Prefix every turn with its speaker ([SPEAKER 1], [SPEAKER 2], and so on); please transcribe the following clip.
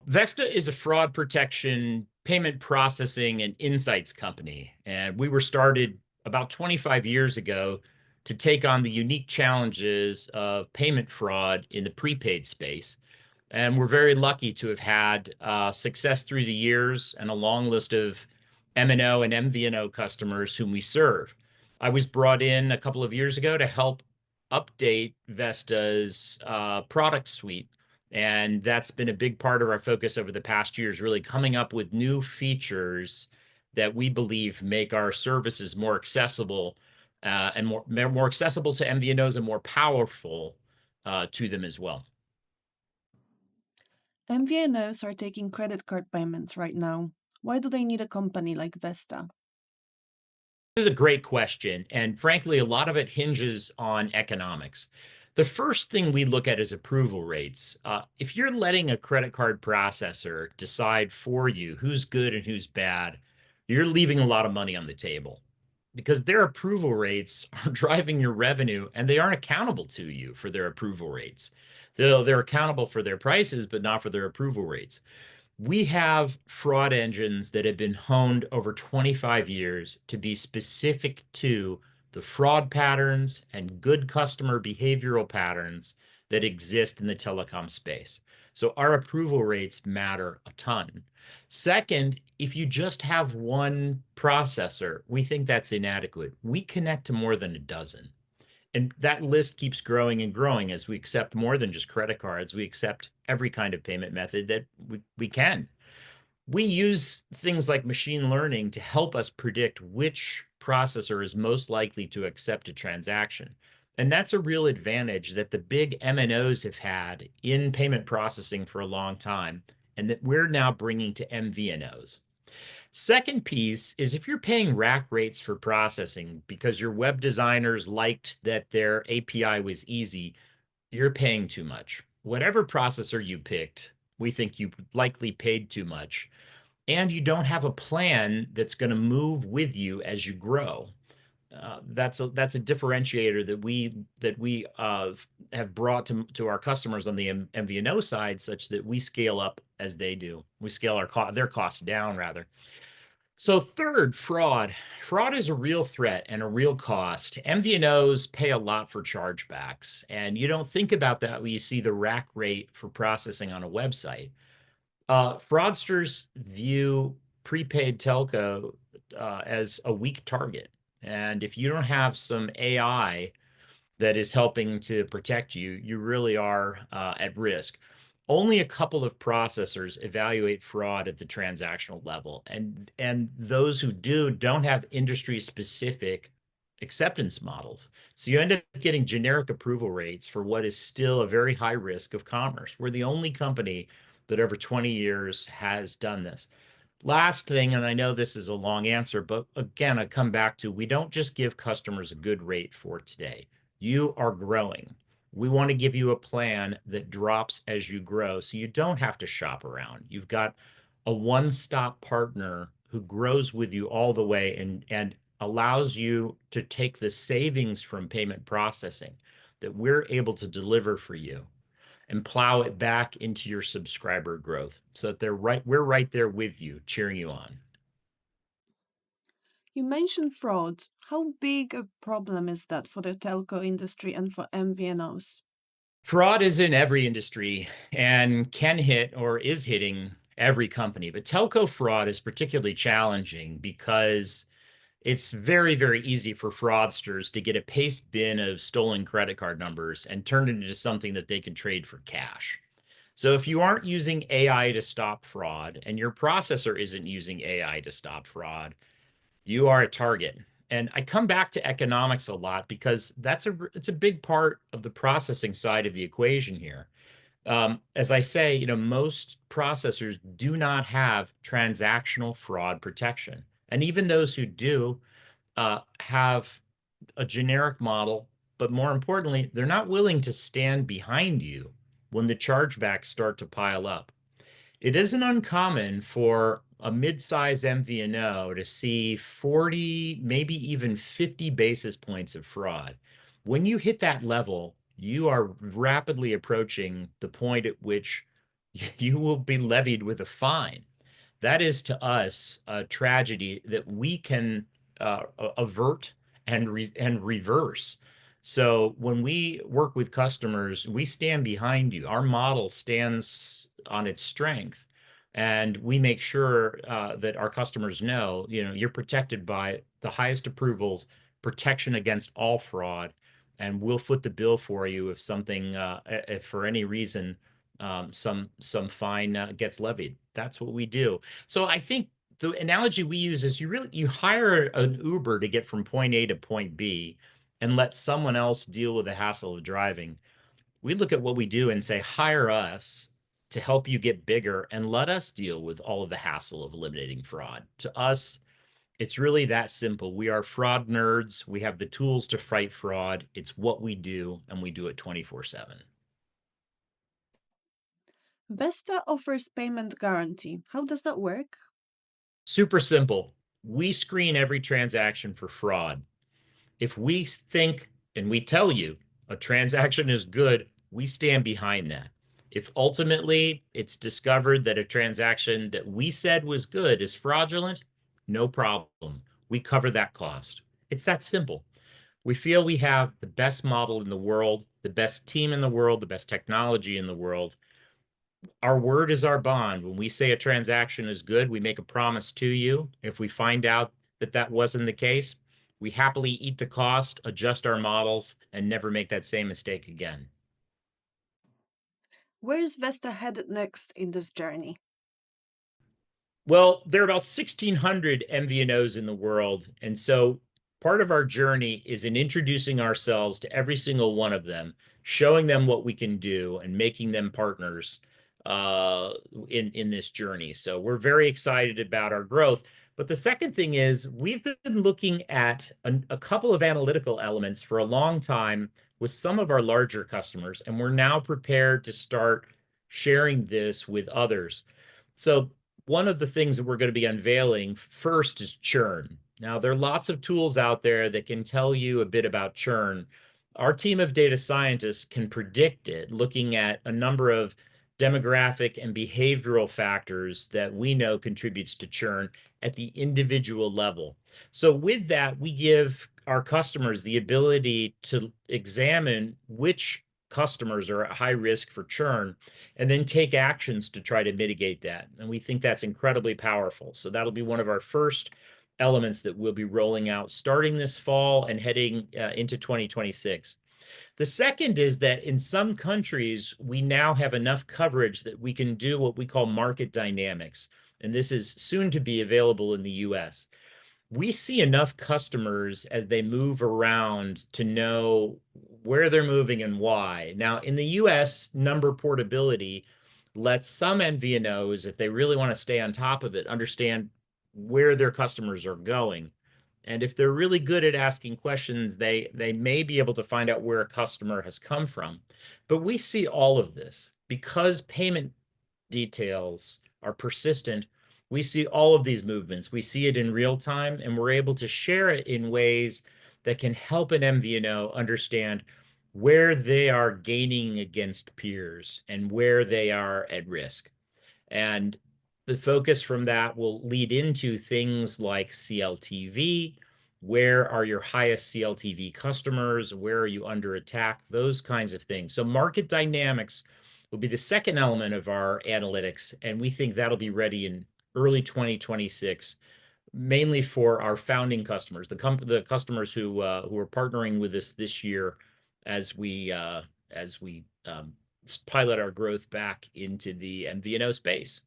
[SPEAKER 1] Vesta is a fraud protection, payment processing, and insights company. And we were started about 25 years ago to take on the unique challenges of payment fraud in the prepaid space. And we're very lucky to have had success through the years and a long list of MNO and MVNO customers whom we serve. I was brought in a couple of years ago to help update Vesta's product suite. And that's been a big part of our focus over the past years, really coming up with new features that we believe make our services more accessible and more accessible to MVNOs and more powerful to them as well.
[SPEAKER 2] MVNOs are taking credit card payments right now. Why do they need a company like Vesta?
[SPEAKER 1] This is a great question. And frankly, a lot of it hinges on economics. The first thing we look at is approval rates. If you're letting a credit card processor decide for you who's good and who's bad, you're leaving a lot of money on the table because their approval rates are driving your revenue and they aren't accountable to you for their approval rates. They're accountable for their prices, but not for their approval rates. We have fraud engines that have been honed over 25 years to be specific to the fraud patterns and good customer behavioral patterns that exist in the telecom space. So our approval rates matter a ton. Second, if you just have one processor, we think that's inadequate. We connect to more than a dozen. And that list keeps growing and growing as we accept more than just credit cards. We accept every kind of payment method that we can. We use things like machine learning to help us predict which processor is most likely to accept a transaction. And that's a real advantage that the big MNOs have had in payment processing for a long time, and that we're now bringing to MVNOs. Second piece is if you're paying rack rates for processing because your web designers liked that their API was easy, you're paying too much. Whatever processor you picked, we think you likely paid too much. And you don't have a plan that's going to move with you as you grow. That's a differentiator that we have brought to our customers on the MVNO side, such that we scale up as they do. We scale their costs down rather. So third, fraud. Fraud is a real threat and a real cost. MVNOs pay a lot for chargebacks, and you don't think about that when you see the rack rate for processing on a website. Fraudsters view prepaid telco as a weak target. And if you don't have some AI that is helping to protect you, you really are at risk. Only a couple of processors evaluate fraud at the transactional level, and those who do don't have industry-specific acceptance models. So you end up getting generic approval rates for what is still a very high risk of commerce. We're the only company that over 20 years has done this. Last thing, and I know this is a long answer, but again, I come back to we don't just give customers a good rate for today. You are growing. We want to give you a plan that drops as you grow so you don't have to shop around. You've got a one-stop partner who grows with you all the way and allows you to take the savings from payment processing that we're able to deliver for you and plow it back into your subscriber growth so that we're right there with you, cheering you on.
[SPEAKER 2] You mentioned fraud. How big a problem is that for the telco industry and for MVNOs?
[SPEAKER 1] Fraud is in every industry and can hit or is hitting every company, but telco fraud is particularly challenging because it's very, very easy for fraudsters to get a paste bin of stolen credit card numbers and turn it into something that they can trade for cash. So if you aren't using AI to stop fraud and your processor isn't using AI to stop fraud, you are a target. And I come back to economics a lot because it's a big part of the processing side of the equation here. As I say, most processors do not have transactional fraud protection. And even those who do have a generic model, but more importantly, they're not willing to stand behind you when the chargebacks start to pile up. It isn't uncommon for a mid-size MVNO to see 40, maybe even 50 basis points of fraud. When you hit that level, you are rapidly approaching the point at which you will be levied with a fine. That is to us a tragedy that we can avert and reverse. So when we work with customers, we stand behind you. Our model stands on its strength, and we make sure that our customers know, you're protected by the highest approvals, protection against all fraud, and we'll foot the bill for you if something, if for any reason some fine gets levied. That's what we do. So I think the analogy we use is you hire an Uber to get from point A to point B and let someone else deal with the hassle of driving. We look at what we do and say, hire us to help you get bigger and let us deal with all of the hassle of eliminating fraud. To us, it's really that simple. We are fraud nerds. We have the tools to fight fraud. It's what we do, and we do it 24/7.
[SPEAKER 2] Vesta offers payment guarantee. How does that work?
[SPEAKER 1] Super simple. We screen every transaction for fraud. If we think and we tell you a transaction is good, we stand behind that. If ultimately it's discovered that a transaction that we said was good is fraudulent, no problem. We cover that cost. It's that simple. We feel we have the best model in the world, the best team in the world, the best technology in the world. Our word is our bond. When we say a transaction is good, we make a promise to you. If we find out that that wasn't the case, we happily eat the cost, adjust our models, and never make that same mistake again.
[SPEAKER 2] Where is Vesta headed next in this journey?
[SPEAKER 1] Well, there are about 1,600 MVNOs in the world. And so part of our journey is in introducing ourselves to every single one of them, showing them what we can do, and making them partners in this journey. So we're very excited about our growth. But the second thing is we've been looking at a couple of analytical elements for a long time with some of our larger customers, and we're now prepared to start sharing this with others. So one of the things that we're going to be unveiling first is churn. Now, there are lots of tools out there that can tell you a bit about churn. Our team of data scientists can predict it looking at a number of demographic and behavioral factors that we know contributes to churn at the individual level. So with that, we give our customers the ability to examine which customers are at high risk for churn and then take actions to try to mitigate that. And we think that's incredibly powerful. So that'll be one of our first elements that we'll be rolling out starting this fall and heading into 2026. The second is that in some countries, we now have enough coverage that we can do what we call market dynamics. And this is soon to be available in the US. We see enough customers as they move around to know where they're moving and why. Now, in the US, number portability lets some MVNOs, if they really want to stay on top of it, understand where their customers are going. And if they're really good at asking questions, they may be able to find out where a customer has come from. But we see all of this because payment details are persistent. We see all of these movements. We see it in real time, and we're able to share it in ways that can help an MVNO understand where they are gaining against peers and where they are at risk. And the focus from that will lead into things like CLTV. Where are your highest CLTV customers? Where are you under attack? Those kinds of things. So market dynamics will be the second element of our analytics, and we think that'll be ready in early 2026, mainly for our founding customers, the customers who are partnering with us this year as we pilot our growth back into the MVNO space.